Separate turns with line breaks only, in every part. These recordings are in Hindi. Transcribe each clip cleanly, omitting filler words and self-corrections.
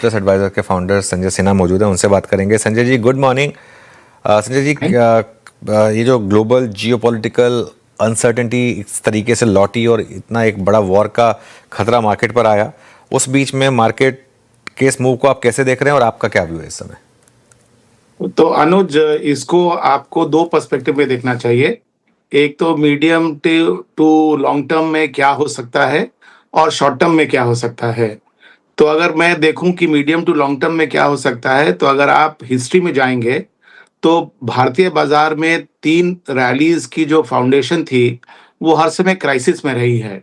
ट्रस्ट एडवाइजर के फाउंडर संजय सिन्हा मौजूद हैं, उनसे बात करेंगे। Sanjay ji, good morning. संजय जी, ये जो ग्लोबल जियोपॉलिटिकल अनसर्टेनिटी इस तरीके से लौटी और इतना एक बड़ा वॉर का खतरा मार्केट पर आया, उस बीच में मार्केट के इस मूव को आप कैसे देख रहे हैं और आपका क्या व्यू है इस समय?
तो अनुज, इसको आपको दो पर्सपेक्टिव में देखना चाहिए। एक तो मीडियम टू लॉन्ग टर्म में क्या हो सकता है और शॉर्ट टर्म में क्या हो सकता है। तो अगर मैं देखूं कि मीडियम टू लॉन्ग टर्म में क्या हो सकता है, तो अगर आप हिस्ट्री में जाएंगे तो भारतीय बाजार में 3 रैलीज की जो फाउंडेशन थी, वो हर समय क्राइसिस में रही है।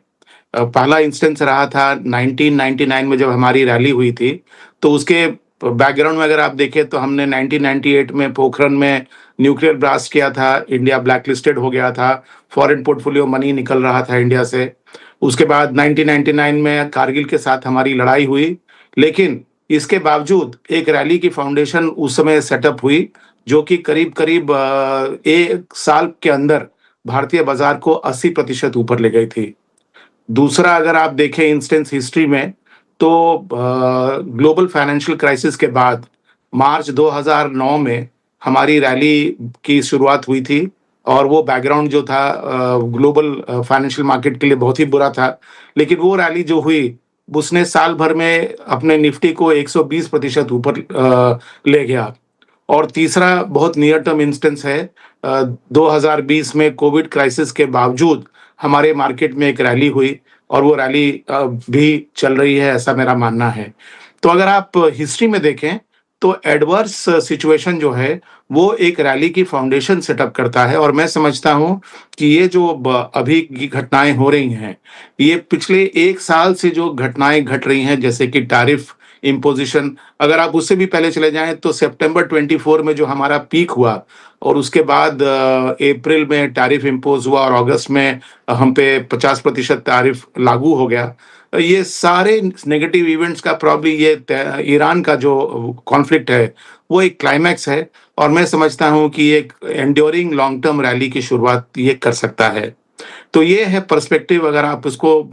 पहला इंस्टेंस रहा था 1999 में जब हमारी रैली हुई थी, तो उसके बैकग्राउंड में अगर आप देखें तो हमने 1998 में पोखरण में न्यूक्लियर ब्लास्ट किया था, इंडिया ब्लैकलिस्टेड हो गया था, फॉरेन पोर्टफोलियो मनी निकल रहा था इंडिया से। उसके बाद 1999 में कारगिल के साथ हमारी लड़ाई हुई, लेकिन इसके बावजूद एक रैली की फाउंडेशन उस समय सेटअप हुई, जो कि करीब-करीब 1 साल के अंदर भारतीय बाजार को 80% ऊपर ले गई थी। दूसरा अगर आप देखें इंस्टेंस हिस्ट्री में, तो ग्लोबल फाइनेंशियल क्राइसिस के बाद मार्च 2009 में हमारी रैली की शुरुआत हुई थी, और वो बैकग्राउंड जो था ग्लोबल फाइनेंशियल मार्केट के लिए बहुत ही बुरा था। लेकिन वो रैली जो हुई, उसने साल भर में अपने निफ्टी को 120% ऊपर ले गया। और तीसरा बहुत नियर टर्म इंस्टेंस है, 2020 में कोविड क्राइसिस के बावजूद हमारे मार्केट में एक रैली हुई, और वो रैली भी चल रही है, ऐसा मेरा मानना है। तो अगर आप हिस्ट्री में देखें तो एडवर्स सिचुएशन जो है वो एक रैली की फाउंडेशन सेटअप करता है, और मैं समझता हूं कि ये जो अभी की घटनाएं हो रही हैं, ये पिछले 1 साल से जो घटनाएं घट रही हैं, जैसे कि टैरिफ इम्पोजिशन, अगर आप उससे भी पहले चले जाएं तो सितंबर 24 में जो हमारा पीक हुआ, और उसके बाद अप्रैल में टैरिफ इम्पोज हुआ, और अगस्त में हम पे 50% टैरिफ लागू हो गया। ये सारे नेगेटिव इवेंट्स का प्रॉब्ली ये ईरान का जो कॉन्फ्लिक्ट है, वो एक क्लाइमैक्स है, और मैं समझता हूं कि एक एंड्योरिंग लॉन्ग टर्म रैली की शुरुआत ये कर सकता है। तो ये है पर्सपेक्टिव, अगर आप इसको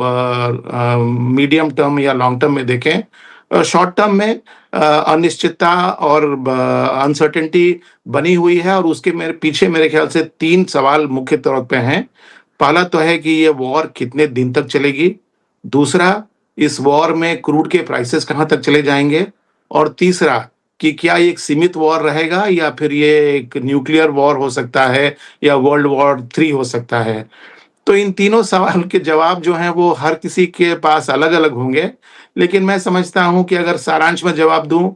मीडियम टर्म या लॉन्ग टर्म में देखें। शॉर्ट टर्म में अनिश्चितता और अनसर्टेनिटी बनी हुई है, और उसके पीछे मेरे ख्याल से 3 सवाल मुख्य तौर पे हैं। पहला तो है कि ये वॉर कितने दिन तक चलेगी, दूसरा, इस वॉर में क्रूड के प्राइसेस कहाँ तक चले जाएंगे, और तीसरा, कि क्या ये एक सीमित वॉर रहेगा या फिर ये एक न्यूक्लियर वॉर हो सकता है या वर्ल्ड वॉर 3 हो सकता है। तो इन तीनों सवाल के जवाब जो हैं वो हर किसी के पास अलग-अलग होंगे, लेकिन मैं समझता हूं कि अगर सारांश में जवाब दूं,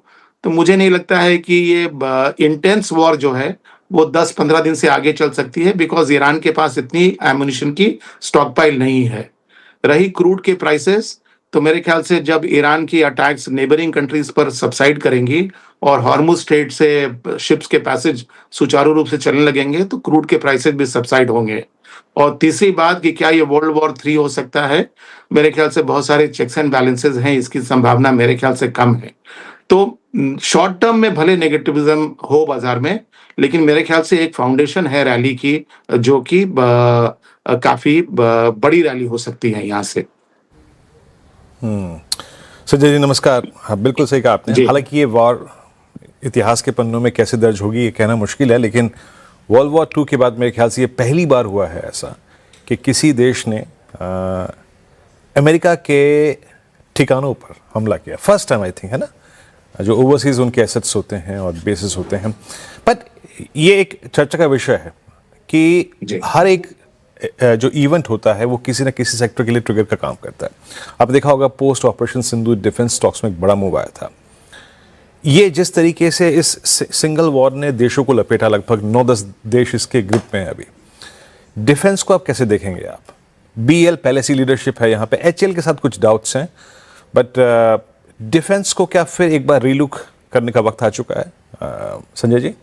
तो मुझे नहीं लगता है कि ये इंटेंस वॉर जो है वो 10-15 दिन से आगे चल सकती है, बिकॉज़ ईरान के पास इतनी एमुनिशन की स्टॉक पाइल नहीं है। रही क्रूड के प्राइसेस, तो मेरे ख्याल से जब ईरान की अटैक्स नेबरिंग कंट्रीज पर सबसाइड करेंगी और हॉर्मुज स्ट्रेट से शिप्स के पैसेज सुचारू रूप से चलने लगेंगे, तो क्रूड के प्राइसेस भी सबसाइड होंगे। और तीसरी बात कि क्या ये वर्ल्ड वॉर 3 हो सकता है, मेरे ख्याल से बहुत सारे चेक्स एंड बैलेंसेस हैं, इसकी संभावना मेरे ख्याल से कम है। तो शॉर्ट टर्म में भले नेगेटिविज्म हो बाजार में, लेकिन मेरे ख्याल से एक फाउंडेशन है रैली की, जो कि काफी बड़ी रैली हो सकती है यहाँ से।
संजय जी नमस्कार। हाँ, बिल्कुल सही कहा आपने। हालांकि ये वॉर इतिहास के पन्नों में कैसे दर्ज होगी ये कहना मुश्किल है, लेकिन वर्ल्ड वॉर 2 के बाद मेरे ख्याल से ये पहली बार हुआ है ऐसा कि किसी देश ने अमेरिका के ठिकानों पर हमला किया। फर्स्ट टाइम आई थिंक, है ना, जो ओवरसीज उनके एसेट्स होते हैं और बेसिस होते हैं। बट ये एक चर्चा का विषय है कि हर एक जो इवेंट होता है वो किसी न किसी सेक्टर के लिए ट्रिगर का काम करता है। आपने देखा होगा post operation Sindhu defence stocks में एक बड़ा मूव आया था। ये जिस तरीके से इस सिंगल वॉर ने देशों को लपेटा, लगभग 9-10 देश इसके ग्रिप में है अभी। डिफेंस को आप कैसे देखेंगे आप? बीएल पहले से लीडरशिप है यहाँ पे, एचएल के साथ कुछ डाउट्स हैं, बट डिफेंस को क्या फिर एक बार रीलुक करने का वक्त आ चुका है? संजय जी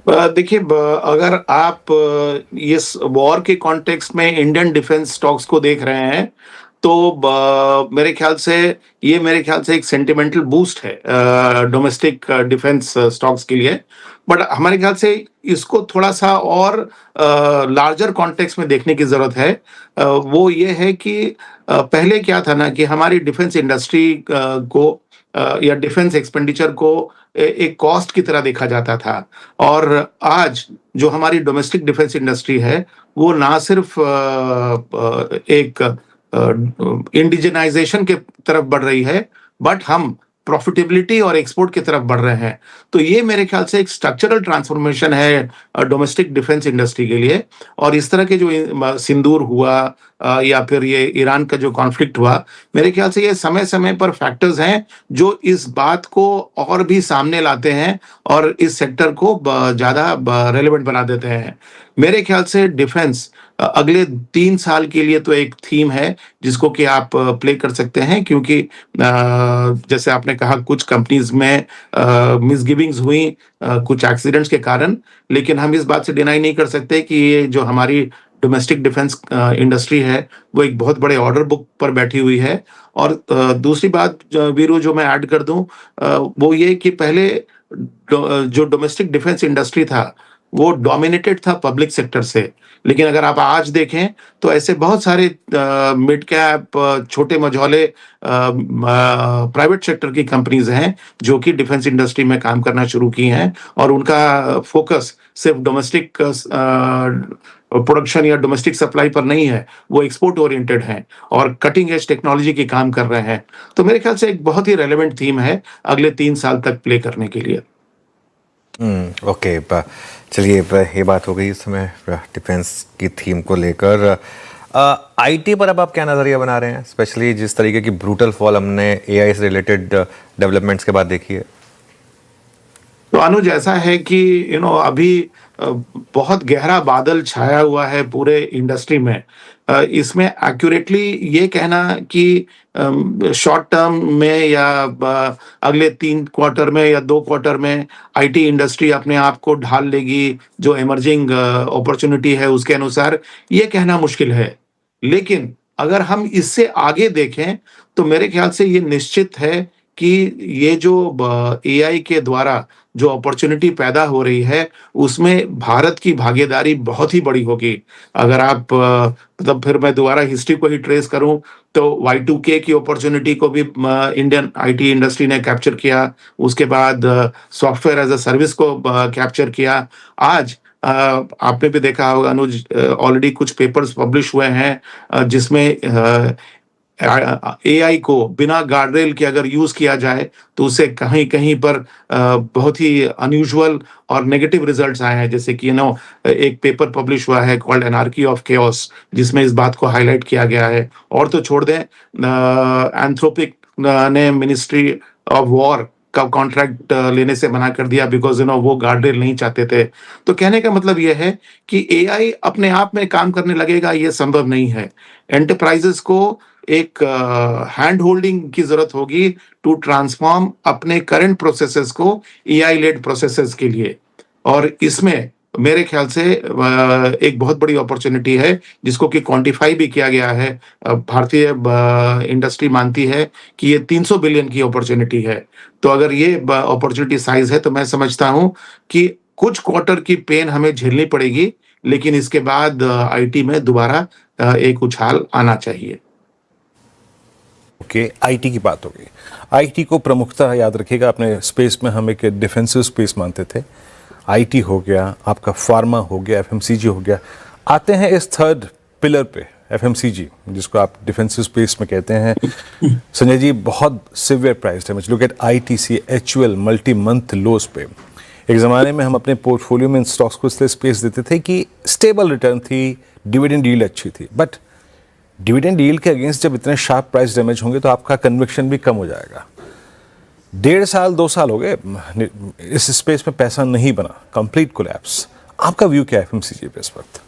देखिए, अगर आप इस वॉर के कॉन्टेक्स्ट में इंडियन डिफेंस स्टॉक्स को देख रहे हैं, तो मेरे ख्याल से एक सेंटिमेंटल बूस्ट है डोमेस्टिक डिफेंस स्टॉक्स के लिए। बट हमारे ख्याल से इसको थोड़ा सा और लार्जर कॉन्टेक्स्ट में देखने की जरूरत है। वो ये है कि पहले क्या था ना, कि हमारी डिफेंस इंडस्ट्री को या डिफेंस एक्सपेंडिचर को एक कॉस्ट की तरह देखा जाता था। और आज जो हमारी डोमेस्टिक डिफेंस इंडस्ट्री है, वो ना सिर्फ एक इंडिजिनाइजेशन के तरफ बढ़ रही है, बट हम प्रॉफिटेबिलिटी और एक्सपोर्ट की तरफ बढ़ रहे हैं। तो ये मेरे ख्याल से एक स्ट्रक्चरल ट्रांसफॉर्मेशन है डोमेस्टिक डिफेंस इंडस्ट्री के लिए। और इस तरह के जो सिंदूर हुआ या फिर ये ईरान का जो कॉन्फ्लिक्ट हुआ, मेरे ख्याल से ये समय-समय पर फैक्टर्स हैं जो इस बात को और भी सामने लाते हैं और इस सेक्टर को ज़्यादा रेलेवेंट बना देते हैं। मेरे ख्याल से डिफेंस अगले 3 साल के लिए तो एक थीम है जिसको कि आप प्ले कर सकते हैं, क्योंकि जैसे आपने कहा कुछ कंपनीज में मिसगिविंग्स हुई कुछ एक्सीडेंट्स के कारण, लेकिन हम इस बात से डिनाई नहीं कर सकते कि ये जो हमारी डोमेस्टिक डिफेंस इंडस्ट्री है, वो एक बहुत बड़े ऑर्डर बुक पर बैठी हुई है। और दूसरी बात वीरू जो मैं ऐड कर दूं, वो ये कि पहले जो डोमेस्टिक डिफेंस इंडस्ट्री था, वो डोमिनेटेड था पब्लिक सेक्टर से। लेकिन अगर आप आज देखें तो ऐसे बहुत सारे मिड कैप छोटे मझौले प्राइवेट सेक्टर की कंपनीज हैं जो कि डिफेंस इंडस्ट्री में काम करना शुरू की हैं, और उनका फोकस सिर्फ डोमेस्टिक प्रोडक्शन या डोमेस्टिक सप्लाई पर नहीं है, वो एक्सपोर्ट ओरिएंटेड हैं और कटिंग एज टेक्नोलॉजी की काम कर रहे हैं। तो मेरे ख्याल से एक बहुत ही रेलेवेंट थीम है अगले 3 साल तक प्ले करने के लिए।
ओके, चलिए ये बात हो गई इस समय डिफेंस की थीम को लेकर। आईटी पर अब आप क्या नज़रिया बना रहे हैं, स्पेशली जिस तरीके की ब्रूटल फॉल हमने एआई से रिलेटेड डेवलपमेंट्स के बाद देखी है?
तो अनुज, ऐसा है कि अभी बहुत गहरा बादल छाया हुआ है पूरे इंडस्ट्री में। इसमें एक्यूरेटली ये कहना कि शॉर्ट टर्म में या अगले 3 क्वार्टर में या 2 क्वार्टर में आईटी इंडस्ट्री अपने आप को ढाल लेगी जो इमर्जिंग अपॉर्चुनिटी है उसके अनुसार, ये कहना मुश्किल है। लेकिन अगर हम इससे आगे देखें तो मेरे ख्याल से ये निश्चित है कि ये जो एआई के द्वारा जो अपॉर्चुनिटी पैदा हो रही है, उसमें भारत की भागीदारी बहुत ही बड़ी होगी। अगर आप मतलब फिर मैं दोबारा हिस्ट्री को ही ट्रेस करूं तो Y2K की अपॉर्चुनिटी को भी इंडियन आईटी इंडस्ट्री ने कैप्चर किया। उसके बाद सॉफ्टवेयर एज अ सर्विस को कैप्चर किया। आज आपने भी देखा होगा अनुज, ऑलरेडी कुछ पेपर्स पब्लिश हुए हैं जिसमें एआई को बिना गार्डरेल के अगर यूज किया जाए तो उससे कहीं कहीं पर बहुत ही अनयूजुअल और नेगेटिव रिजल्ट्स आए हैं। जैसे कि एक पेपर पब्लिश हुआ है कॉल्ड एनार्की ऑफ केओस, जिसमें इस बात को हाईलाइट किया गया है। और तो छोड़ दें, एंथ्रोपिक ने मिनिस्ट्री ऑफ वॉर का कॉन्ट्रैक्ट लेने से मना कर दिया बिकॉज वो गार्डरेल नहीं चाहते थे। तो कहने का मतलब यह है कि एआई अपने आप में काम करने लगेगा, ये संभव नहीं है। एंटरप्राइजेस को एक हैंड होल्डिंग की जरूरत होगी टू ट्रांसफॉर्म अपने करंट प्रोसेसेस को एआई लेड प्रोसेसेस के लिए। और इसमें मेरे ख्याल से एक बहुत बड़ी अपॉर्चुनिटी है जिसको कि क्वांटिफाई भी किया गया है। भारतीय इंडस्ट्री मानती है कि ये 300 बिलियन की अपॉर्चुनिटी है। तो अगर ये अपॉर्चुनिटी साइज है तो मैं समझता हूं कि कुछ क्वार्टर की पेन हमें झेलनी पड़ेगी, लेकिन इसके बाद आईटी में दोबारा एक उछाल आना चाहिए।
ओके, आईटी की बात हो गई। आईटी को प्रमुखता याद रखिएगा, अपने स्पेस में हम एक डिफेंसिव स्पेस मानते थे। आईटी हो गया, आपका फार्मा हो गया, एफएमसीजी हो गया। आते हैं इस थर्ड पिलर पे, एफएमसीजी, जिसको आप डिफेंसिव स्पेस में कहते हैं। संजय जी, बहुत सिवियर प्राइस है। Look at ITC, HUL, multi month loss पे। एक ज़माने में हम अपने पोर्टफोलियो में इन स्टॉक्स को इसलिए स्पेस देते थे कि स्टेबल रिटर्न थी, डिविडेंड यील्ड अच्छी थी। बट डिविडेंड यील्ड के अगेंस्ट जब इतने शार्प प्राइस डैमेज होंगे तो आपका कन्विक्शन भी कम हो जाएगा। 1.5 साल 2 साल हो गए इस स्पेस में पैसा नहीं बना, कंप्लीट कोलैप्स। आपका व्यू क्या है एफएमसीजी पे इस वक्त?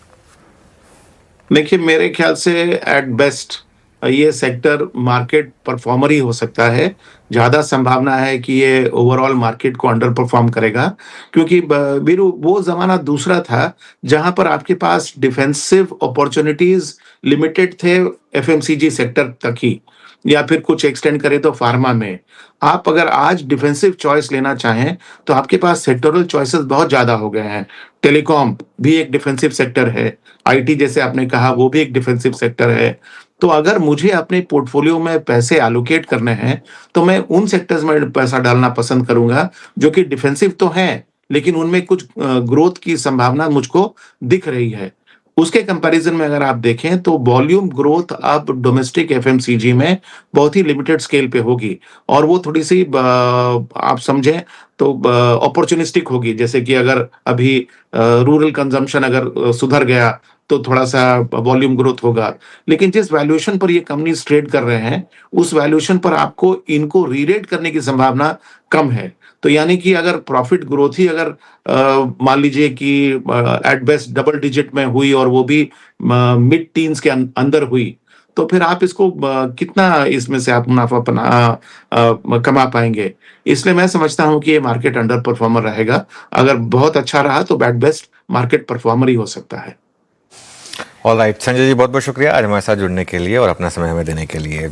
देखिए, मेरे ख्याल से एट बेस्ट ये सेक्टर मार्केट परफॉर्मर ही हो सकता है। ज्यादा संभावना है कि ये ओवरऑल मार्केट को अंडर परफॉर्म करेगा, क्योंकि वीरू वो जमाना दूसरा था जहां पर आपके पास डिफेंसिव अपॉर्चुनिटीज लिमिटेड थे एफएमसीजी सेक्टर तक ही, या फिर कुछ एक्सटेंड करें तो फार्मा में। आप अगर आज डिफेंसिव चॉइस लेना चाहें तो आपके पास सेक्टरल चॉइसेस बहुत ज्यादा हो गए हैं। टेलीकॉम भी एक डिफेंसिव सेक्टर है, आईटी जैसे आपने कहा वो भी एक डिफेंसिव सेक्टर है। तो अगर मुझे अपने पोर्टफोलियो में पैसे एलोकेट करने हैं, तो मैं उन सेक्टर्स में पैसा डालना पसंद करूँगा, जो कि डिफेंसिव तो हैं, लेकिन उनमें कुछ ग्रोथ की संभावना मुझको दिख रही है। उसके कंपैरिज़न में अगर आप देखें तो वॉल्यूम ग्रोथ अब डोमेस्टिक एफएमसीजी में बहुत ही लिमिटेड स्केल पे होगी और वो थोड़ी-सी आप समझें तो अपॉर्चुनिस्टिक होगी। जैसे कि अगर अभी रूरल कंज़म्पशन अगर सुधर गया, तो थोड़ा-सा वॉल्यूम ग्रोथ होगा। लेकिन जिस वैल्यूएशन पर ये कंपनीज़ ट्रेड कर रहे हैं, उस वैल्यूएशन पर आपको इनको री-रेट करने की संभावना कम है। तो यानी कि अगर प्रॉफिट ग्रोथ ही अगर मान लीजिए कि एट बेस्ट डबल डिजिट में हुई और वो भी मिड टीन्स के अंदर हुई, तो फिर आप इसको कितना इसमें से आप मुनाफ़ा कमा पाएँगे। इसलिए मैं समझता हूँ कि ये मार्केट अंडर परफॉर्मर रहेगा। अगर बहुत अच्छा रहा तो एट बेस्ट मार्केट परफॉर्मर ही हो सकता है।
ऑल राइट संजय जी, बहुत बहुत शुक्रिया आज हमारे साथ जुड़ने के लिए और अपना समय हमें देने के लिए।